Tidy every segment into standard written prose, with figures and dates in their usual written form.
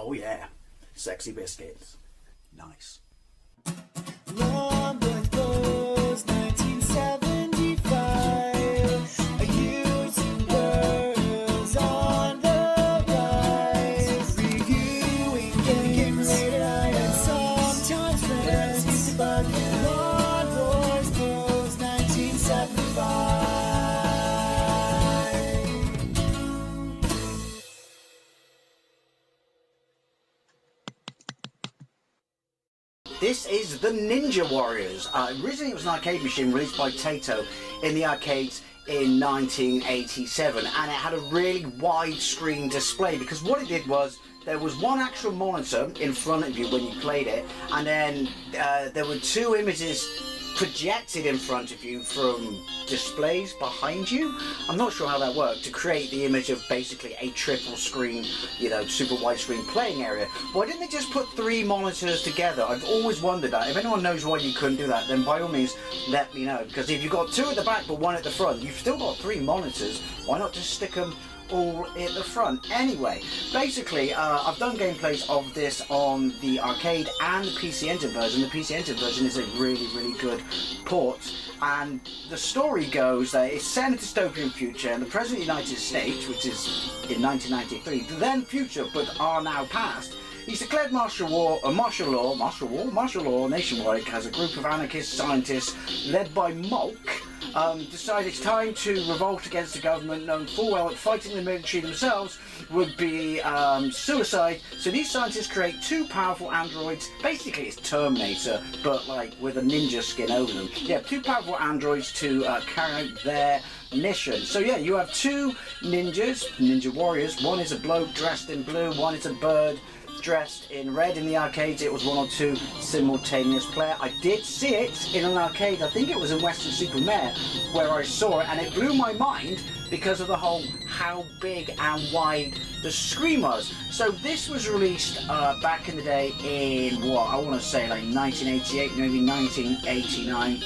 Oh yeah, sexy biscuits. Nice. London goes 1975. A YouTuber's on the rise. Reviewing games late at night and sometimes friends. But Lord Wars goes 1975. This is the Ninja Warriors. Originally it was an arcade machine released by Taito in the arcades in 1987, and it had a really widescreen display because what it did was there was one actual monitor in front of you when you played it, and then there were two images projected in front of you from displays behind you. I'm not sure how that worked to create the image of basically a triple screen, you know, super widescreen playing area. Why didn't they just put three monitors together? I've always wondered that. If anyone knows why you couldn't do that, then by all means let me know, because if you've got two at the back but one at the front, you've still got three monitors. Why not just stick them all at the front? Anyway, basically I've done gameplays of this on the arcade and the PC Engine version. The PC Engine version is a really good port, and the story goes that it's set in a dystopian future, and the President of the United States, which is in 1993, the then future but are now past, he's declared martial law nationwide as a group of anarchist scientists led by Mulk decide it's time to revolt against the government, knowing full well that fighting the military themselves would be suicide. So these scientists create two powerful androids. Basically it's Terminator, but like with a ninja skin over them. Yeah, two powerful androids to carry out their mission. So yeah, you have two ninja warriors. One is a bloke dressed in blue, one is a bird dressed in red. In the arcades it was one or two simultaneous player. I did see it in an arcade, I think it was in Western Supermare, where I saw it, and it blew my mind because of the whole how big and wide the screen was. So this was released back in the day in what I want to say like 1988, maybe 1989.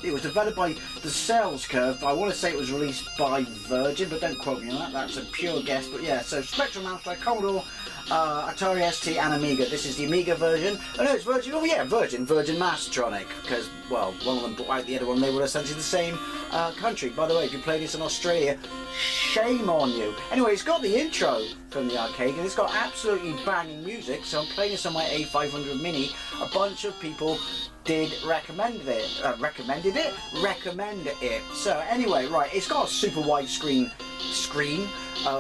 It was developed by the Sales Curve. I want to say it was released by Virgin, but don't quote me on that, that's a pure guess. But yeah, so Spectrum, Amstrad, Commodore, Atari ST and Amiga. This is the Amiga version. Oh no, it's Virgin. Oh yeah, Virgin Mastertronic, because, well, one of them bought out the other one. They were essentially the same country. By the way, if you play this in Australia, shame on you. Anyway, it's got the intro from the arcade, and it's got absolutely banging music. So I'm playing this on my A500 Mini. A bunch of people did recommend it. So anyway, right, it's got a super wide screen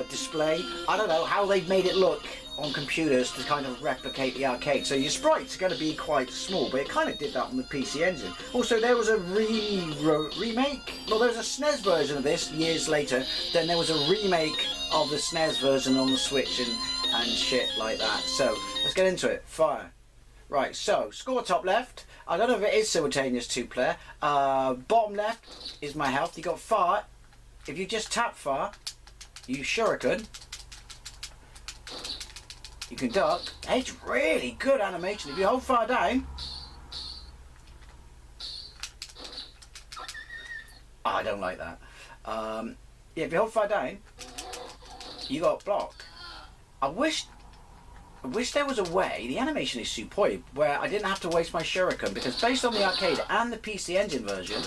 display. I don't know how they've made it look on computers to kind of replicate the arcade. So your sprite's going to be quite small, but it kind of did that on the PC Engine. Also, there was a remake. Well, there was a SNES version of this years later. Then there was a remake of the SNES version on the Switch and shit like that. So let's get into it. Fire. Right, so score top left. I don't know if it is simultaneous two-player. Bottom left is my health. You got fire. If you just tap fire, you shuriken. You can duck. It's really good animation. If you hold fire down, I don't like that. Yeah, if you hold fire down, you got block. I wish there was a way, the animation is superb, where I didn't have to waste my shuriken, because based on the arcade and the PC Engine version,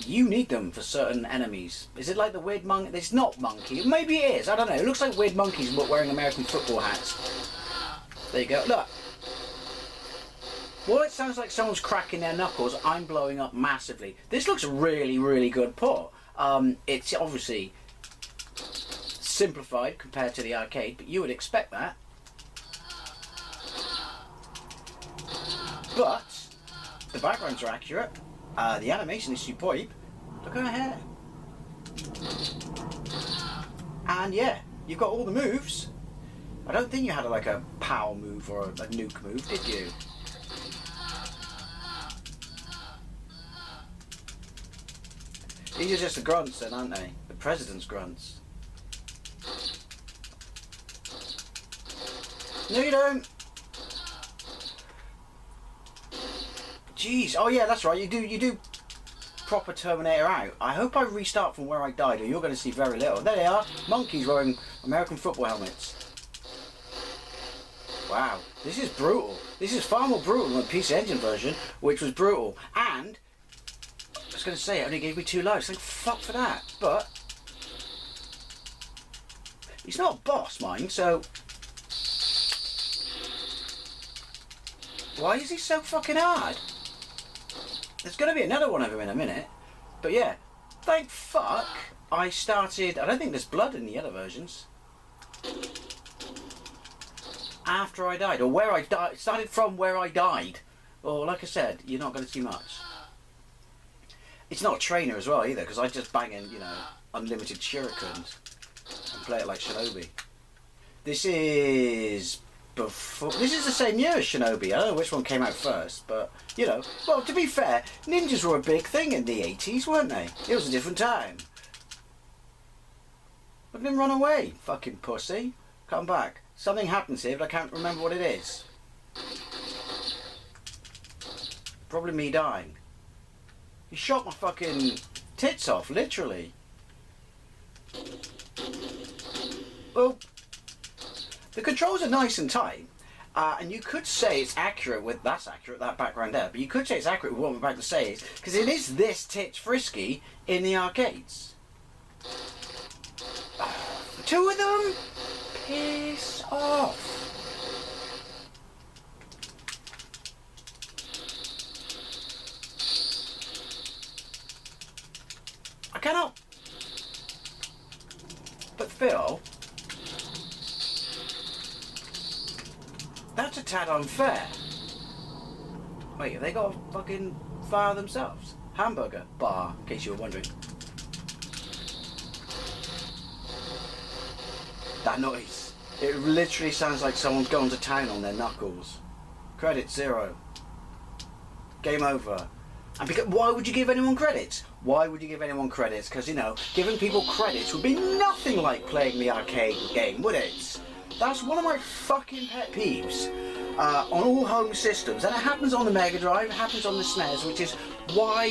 you need them for certain enemies. Is it like the weird monkey? It's not monkey. Maybe it is. I don't know. It looks like weird monkeys wearing American football hats. There you go. Look. Well, it sounds like someone's cracking their knuckles. I'm blowing up massively. This looks really good port. It's obviously simplified compared to the arcade, but you would expect that. But the backgrounds are accurate. The animation is superb. Look at her hair. And yeah, you've got all the moves. I don't think you had like a power move or a nuke move, did you? These are just the grunts then, aren't they? The President's grunts. No you don't. Jeez, oh yeah, that's right, you do proper Terminator out. I hope I restart from where I died, or you're going to see very little. There they are, monkeys wearing American football helmets. Wow, this is brutal. This is far more brutal than the PC Engine version, which was brutal. And, I was going to say, it only gave me 2 lives. Thank fuck for that. But, he's not a boss, mind, so... Why is he so fucking hard? There's going to be another one of him in a minute. But yeah, thank fuck I started... I don't think there's blood in the other versions. After I died, or where I died, started from where I died. Or like I said, you're not going to see much. It's not a trainer as well either, because I just bang in, you know, unlimited shurikens and play it like Shinobi. This is before. This is the same year as Shinobi. I don't know which one came out first, but you know. Well, to be fair, ninjas were a big thing in the 80s, weren't they? It was a different time. Look at him run away, fucking pussy. Come back. Something happens here, but I can't remember what it is. Probably me dying. He shot my fucking tits off, literally. Well, the controls are nice and tight, and you could say it's accurate with, that's accurate, that background there, but you could say it's accurate with what I'm about to say is, because it is this tits frisky in the arcades. 2 of them? Piss off. I cannot but feel that's a tad unfair. Wait, have they got a fucking fire themselves? Hamburger bar, in case you were wondering. That noise. It literally sounds like someone's going to town on their knuckles. Credit 0. Game over. And because, why would you give anyone credits? Why would you give anyone credits? Because, you know, giving people credits would be nothing like playing the arcade game, would it? That's one of my fucking pet peeves on all home systems. And it happens on the Mega Drive, it happens on the SNES, which is why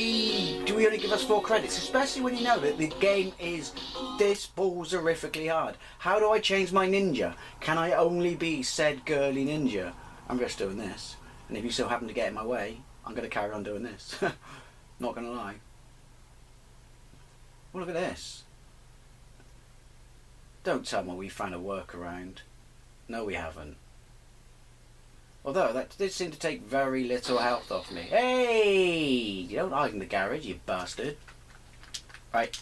do we only give us 4 credits? Especially when you know that the game is this balls horrifically hard. How do I change my ninja? Can I only be said girly ninja? I'm just doing this. And if you so happen to get in my way, I'm going to carry on doing this. Not going to lie. Well, look at this. Don't tell me we found a workaround. No, we haven't. Although, that did seem to take very little health off me. Hey! You don't hide in the garage, you bastard. Right.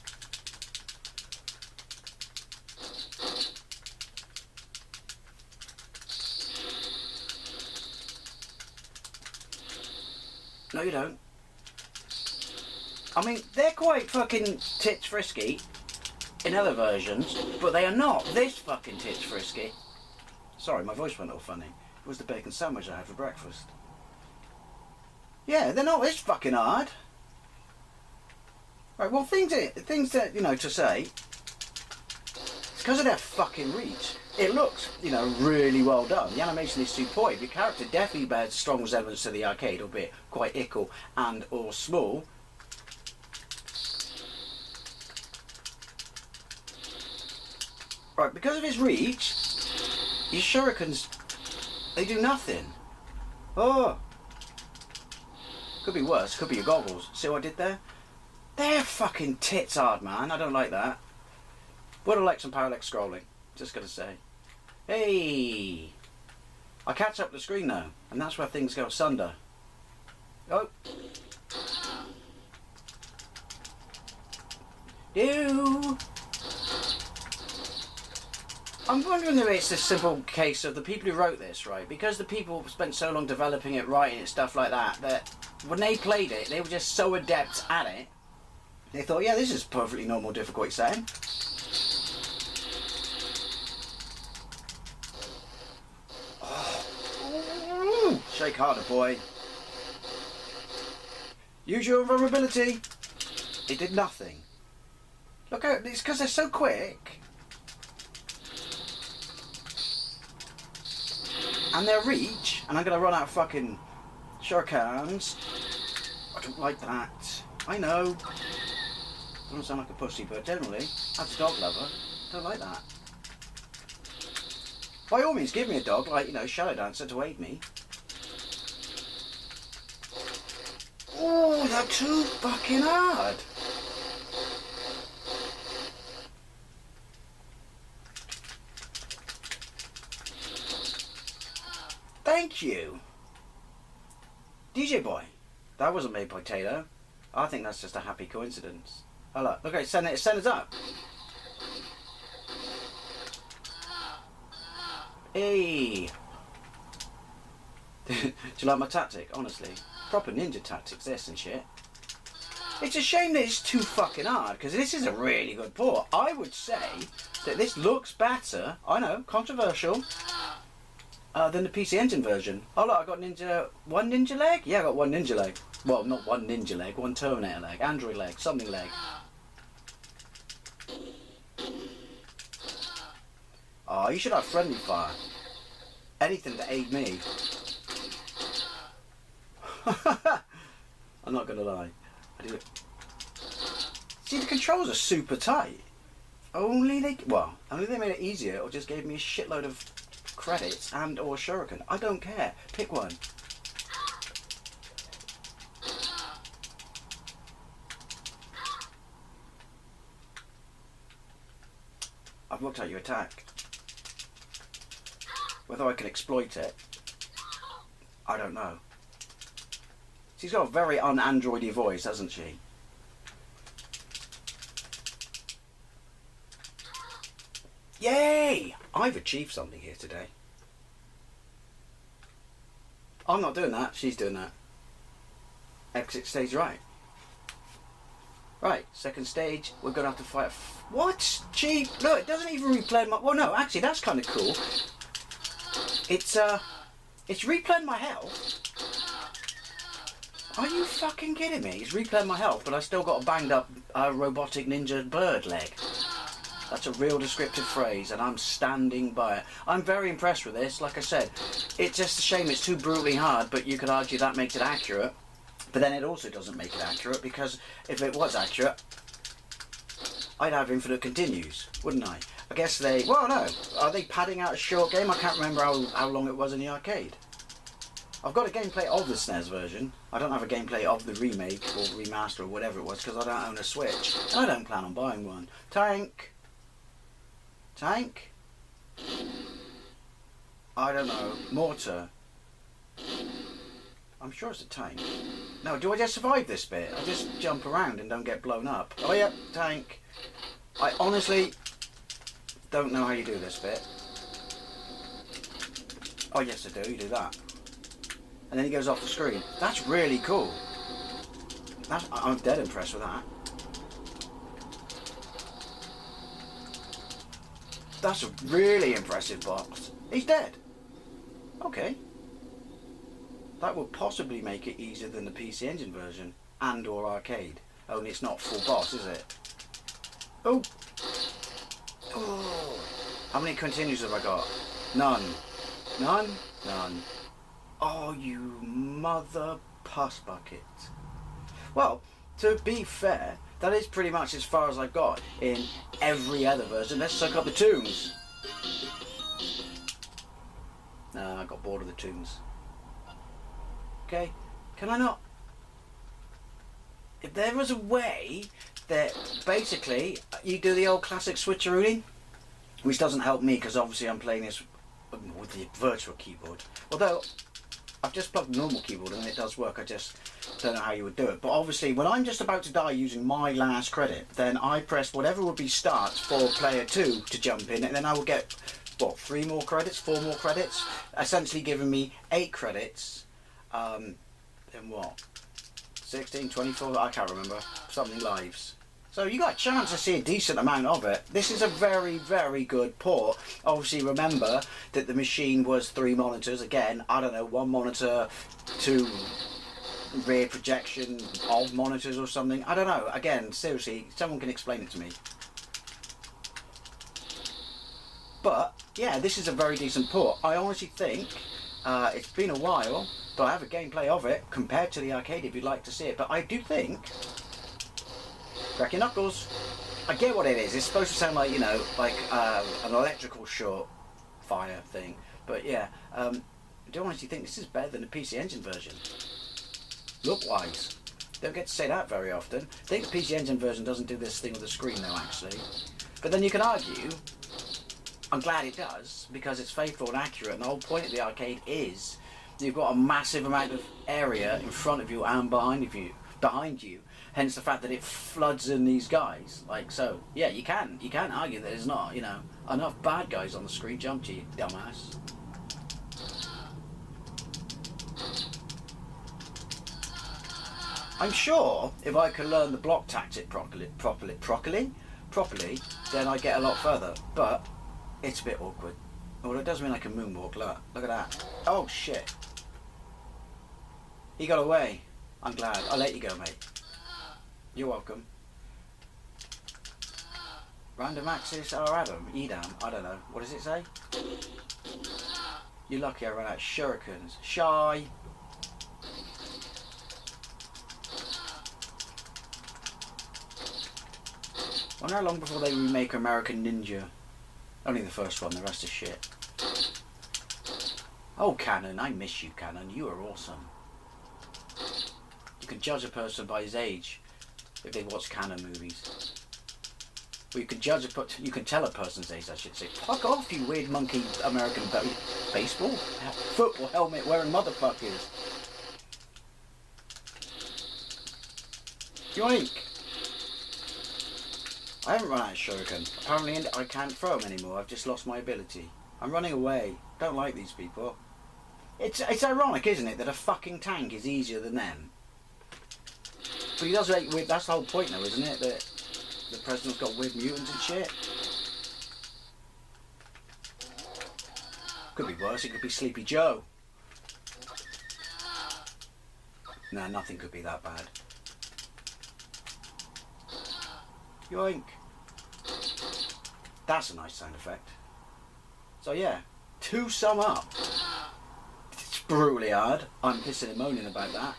No, you don't. I mean, they're quite fucking tits frisky in other versions, but they are not this fucking tits frisky. Sorry, my voice went all funny. It was the bacon sandwich I had for breakfast. Yeah, they're not this fucking hard. Right, well, things that, you know, to say, it's because of their fucking reach. It looks, you know, really well done. The animation is superb. Your character definitely bears strong resemblance to the arcade, albeit quite ickle and or small. Right, because of his reach, your shurikens, they do nothing. Oh! Could be worse, could be your goggles. See what I did there? They're fucking tits hard, man. I don't like that. Would have liked some parallax scrolling. Just gonna say. Hey! I catch up the screen now, and that's where things go asunder. Oh! Ew! I'm wondering if it's a simple case of the people who wrote this, right? Because the people spent so long developing it, writing it, stuff like that, that when they played it, they were just so adept at it, they thought, yeah, this is perfectly normal difficulty setting. Oh. Shake harder, boy. Use your vulnerability. It did nothing. Look out, it's because they're so quick. And their reach, and I'm going to run out of fucking shurikens. I don't like that. I know. Doesn't sound like a pussy, but generally, as a dog lover, I don't like that. By all means, give me a dog, like, you know, Shadow Dancer to aid me. Oh, they're too fucking hard. Thank you. DJ Boy. That wasn't made by Taylor. I think that's just a happy coincidence. Oh look, okay, send it up. Hey. Do you like my tactic? Honestly, proper ninja tactics, this and shit. It's a shame that it's too fucking hard, because this is a really good port. I would say that this looks better, I know, controversial, than the PC Engine version. Oh look, I got one ninja leg? Yeah, I got one ninja leg. Well, not one ninja leg, one Terminator leg, Android leg, something leg. Oh, you should have friendly fire. Anything to aid me. I'm not gonna lie. I do it. See, the controls are super tight. Only they made it easier, or just gave me a shitload of credits and or shuriken. I don't care. Pick one. I've worked out your attack. Whether I can exploit it, I don't know. She's got a very un-Androidy voice, hasn't she? Yay! I've achieved something here today. I'm not doing that, she's doing that. Exit stage right. Right, second stage, we're going to have to fight what? Gee, look, it doesn't even replay my... Well, no, actually, that's kind of cool. It's replaying my health. Are you fucking kidding me? It's replaying my health, but I still got a banged up robotic ninja bird leg. That's a real descriptive phrase, and I'm standing by it. I'm very impressed with this. Like I said, it's just a shame it's too brutally hard, but you could argue that makes it accurate. But then it also doesn't make it accurate, because if it was accurate, I'd have infinite continues, wouldn't I? I guess they... Well, no. Are they padding out a short game? I can't remember how long it was in the arcade. I've got a gameplay of the SNES version. I don't have a gameplay of the remake or remaster or whatever it was, because I don't own a Switch. I don't plan on buying one. Tank. Tank? I don't know. Mortar. I'm sure it's a tank. No, do I just survive this bit? I just jump around and don't get blown up. Oh yeah, tank. I honestly don't know how you do this bit. Oh yes I do, you do that. And then he goes off the screen. That's really cool. I'm dead impressed with that. That's a really impressive box. He's dead. Okay. That would possibly make it easier than the PC Engine version and or arcade. Only it's not full boss, is it? Oh. Oh. How many continues have I got? None. None? None. Oh, you mother puss bucket. Well, to be fair, that is pretty much as far as I've got in every other version. Let's suck up the tunes. No, I got bored of the tunes. Okay, can I not? If there was a way that basically you do the old classic switcherooing, which doesn't help me because obviously I'm playing this with the virtual keyboard. Although I've just plugged the normal keyboard and it does work, I just don't know how you would do it. But obviously when I'm just about to die using my last credit, then I press whatever would be start for player 2 to jump in, and then I will get, what, 3 more credits, 4 more credits, essentially giving me 8 credits. Then what? 16, 24, I can't remember, something lives. So you got a chance to see a decent amount of it. This is a very, very good port. Obviously remember that the machine was 3 monitors. Again, I don't know, 1 monitor, 2 rear projection of monitors or something. I don't know. Again, seriously, someone can explain it to me. But, yeah, this is a very decent port. I honestly think it's been a while, but I have a gameplay of it compared to the arcade if you'd like to see it. But I do think... Crack your knuckles. I get what it is. It's supposed to sound like, you know, like an electrical short fire thing. But yeah, I do honestly think this is better than the PC Engine version. Look-wise. Don't get to say that very often. I think the PC Engine version doesn't do this thing with the screen though, actually. But then you can argue, I'm glad it does, because it's faithful and accurate, and the whole point of the arcade is you've got a massive amount of area in front of you and behind you, hence the fact that it floods in these guys. Like, so, yeah, you can't argue that there's not, you know, enough bad guys on the screen, jump to you, dumbass. I'm sure if I could learn the block tactic properly, then I'd get a lot further. But it's a bit awkward. Well, it does mean I can moonwalk. Look at that. Oh shit! He got away. I'm glad. I'll let you go, mate. You're welcome. Random access. Oh, Adam. Edam. I don't know. What does it say? You're lucky I ran out of shurikens. Shy. I wonder how long before they remake American Ninja. Only the first one, the rest is shit. Oh, Canon, I miss you, Canon. You are awesome. You can judge a person by his age if they watch Canon movies. Well, you can you can tell a person's age, I should say. Fuck off, you weird monkey American baseball, football helmet wearing motherfuckers. Yoink! I haven't run out of shuriken. Apparently I can't throw them anymore. I've just lost my ability. I'm running away. Don't like these people. It's ironic, isn't it, that a fucking tank is easier than them? But he does. That's the whole point, though, isn't it? That the president's got weird mutants and shit. Could be worse. It could be Sleepy Joe. Nah, nothing could be that bad. Yoink. That's a nice sound effect. So yeah, to sum up, it's brutally hard. I'm pissing and moaning about that.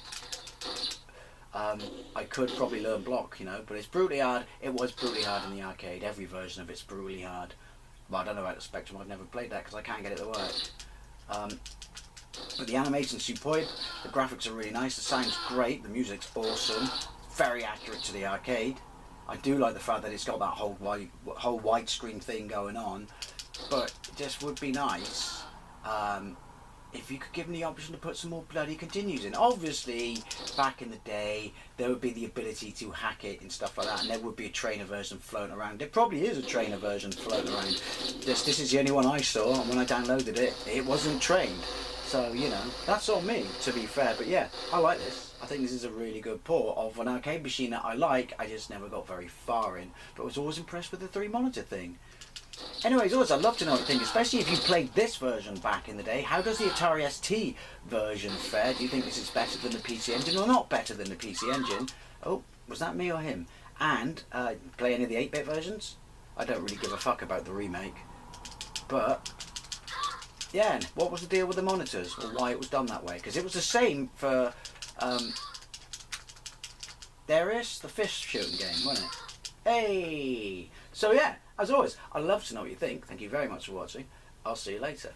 I could probably learn block, you know, but it's brutally hard. It was brutally hard in the arcade. Every version of it's brutally hard. Well, I don't know about the Spectrum. I've never played that because I can't get it to work. But the animation's superb. The graphics are really nice. The sound's great. The music's awesome. Very accurate to the arcade. I do like the fact that it's got that whole widescreen thing going on, but it just would be nice if you could give them the option to put some more bloody continues in. Obviously, back in the day, there would be the ability to hack it and stuff like that, and there would be a trainer version floating around. There probably is a trainer version floating around. This is the only one I saw, and when I downloaded it, it wasn't trained. So, you know, that's on me, to be fair. But yeah, I like this. I think this is a really good port of an arcade machine that I like. I just never got very far in, but was always impressed with the 3-monitor thing. Anyways, always, I'd love to know what you think, especially if you played this version back in the day. How does the Atari ST version fare? Do you think this is better than the PC Engine or not better than the PC Engine? Oh, was that me or him? And play any of the 8-bit versions? I don't really give a fuck about the remake. But yeah, what was the deal with the monitors, or why it was done that way? Because it was the same for Darius, the fish shooting game, wasn't it? Hey! So yeah, as always, I'd love to know what you think. Thank you very much for watching. I'll see you later.